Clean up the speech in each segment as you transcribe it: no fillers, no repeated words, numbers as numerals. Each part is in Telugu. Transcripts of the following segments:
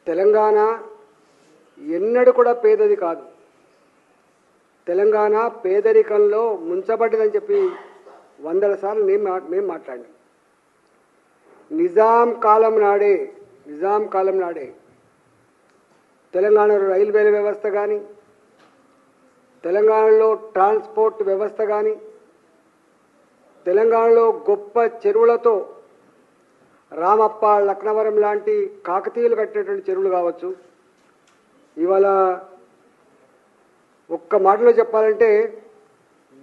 తెలంగాణ ఎన్నడూ కూడా పేదది కాదు. తెలంగాణ పేదరికంలో ముంచబడ్డదని చెప్పి వందల సార్లు మేము మాట్లాడినాం. నిజాం కాలం నాడే తెలంగాణలో రైల్వేల వ్యవస్థ కానీ, తెలంగాణలో ట్రాన్స్పోర్ట్ వ్యవస్థ కానీ, తెలంగాణలో గొప్ప చెరువులతో రామప్ప, లక్నవరం లాంటి కాకతీయులు కట్టినటువంటి చెరువులు కావచ్చు. ఇవాళ ఒక్క మాటలో చెప్పాలంటే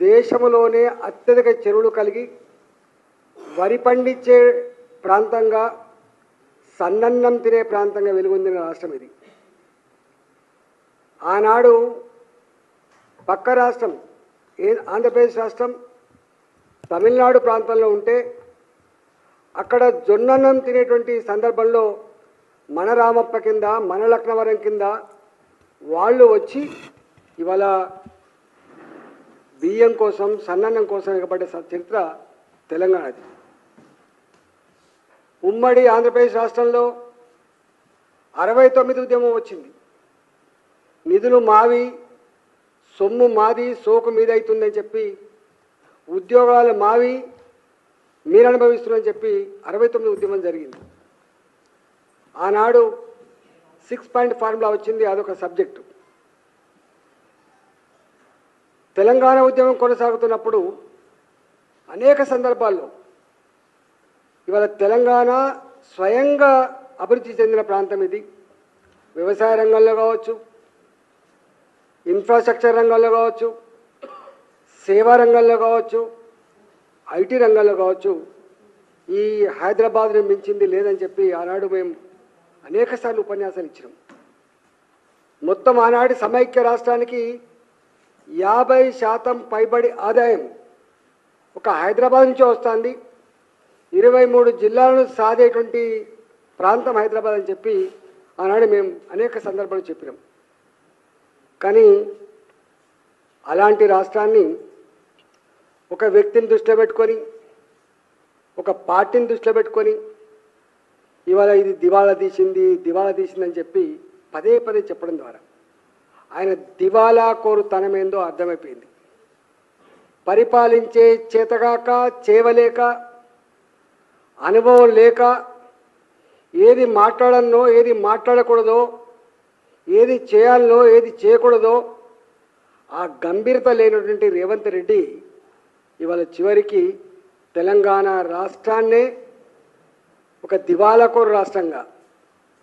దేశంలోనే అత్యధిక చెరువులు కలిగి వరి పండించే ప్రాంతంగా, సన్నన్నం తినే ప్రాంతంగా వెలుగొందిన రాష్ట్రం ఇది. ఆనాడు పక్క రాష్ట్రం ఆంధ్రప్రదేశ్ రాష్ట్రం తమిళనాడు ప్రాంతంలో ఉంటే అక్కడ జొన్నన్నం తినేటువంటి సందర్భంలో మన రామప్ప కింద, మన లక్నవరం కింద వాళ్ళు వచ్చి ఇవాళ బియ్యం కోసం, సన్నన్నం కోసం ఎగబడ్డ చరిత్ర తెలంగాణది. ఉమ్మడి ఆంధ్రప్రదేశ్ రాష్ట్రంలో 69 ఉద్యమం వచ్చింది. నిధులు మావి, సొమ్ము మాది, సోకు మీద అవుతుందని చెప్పి, ఉద్యోగాలు మావి, మీరు అనుభవిస్తున్నారని చెప్పి 69 ఉద్యమం జరిగింది. ఆనాడు 6 పాయింట్ ఫార్ములా వచ్చింది, అదొక సబ్జెక్టు. తెలంగాణ ఉద్యమం కొనసాగుతున్నప్పుడు అనేక సందర్భాల్లో ఇవాళ తెలంగాణ స్వయంగా అభివృద్ధి చెందిన ప్రాంతం ఇది. వ్యవసాయ రంగంలో కావచ్చు, ఇన్ఫ్రాస్ట్రక్చర్ రంగంలో కావచ్చు, సేవా రంగంలో కావచ్చు, ఐటీ రంగంలో కావచ్చు, ఈ హైదరాబాద్ని మించింది లేదని చెప్పి ఆనాడు మేము అనేకసార్లు ఉపన్యాసాలు ఇచ్చినాం. మొత్తం ఆనాటి సమైక్య రాష్ట్రానికి 50% పైబడి ఆదాయం ఒక హైదరాబాద్ నుంచే వస్తుంది. 23 జిల్లాలను సాధేటువంటి ప్రాంతం హైదరాబాద్ అని చెప్పి ఆనాడు మేము అనేక సందర్భాలు చెప్పినాం. కానీ అలాంటి రాష్ట్రాన్ని ఒక వ్యక్తిని దృష్టిలో పెట్టుకొని, ఒక పార్టీని దృష్టిలో పెట్టుకొని ఇవాళ ఇది దివాళా తీసిందని చెప్పి పదే పదే చెప్పడం ద్వారా ఆయన దివాలా కోరుతనమేందో అర్థమైపోయింది. పరిపాలించే చేతగాక, చేవలేక, అనుభవం లేక, ఏది మాట్లాడనో, ఏది మాట్లాడకూడదో, ఏది చేయాలనో, ఏది చేయకూడదో ఆ గంభీరత లేనటువంటి రేవంత్ రెడ్డి ఇవాళ చివరికి తెలంగాణ రాష్ట్రాన్నే ఒక దివాలాకోరు రాష్ట్రంగా,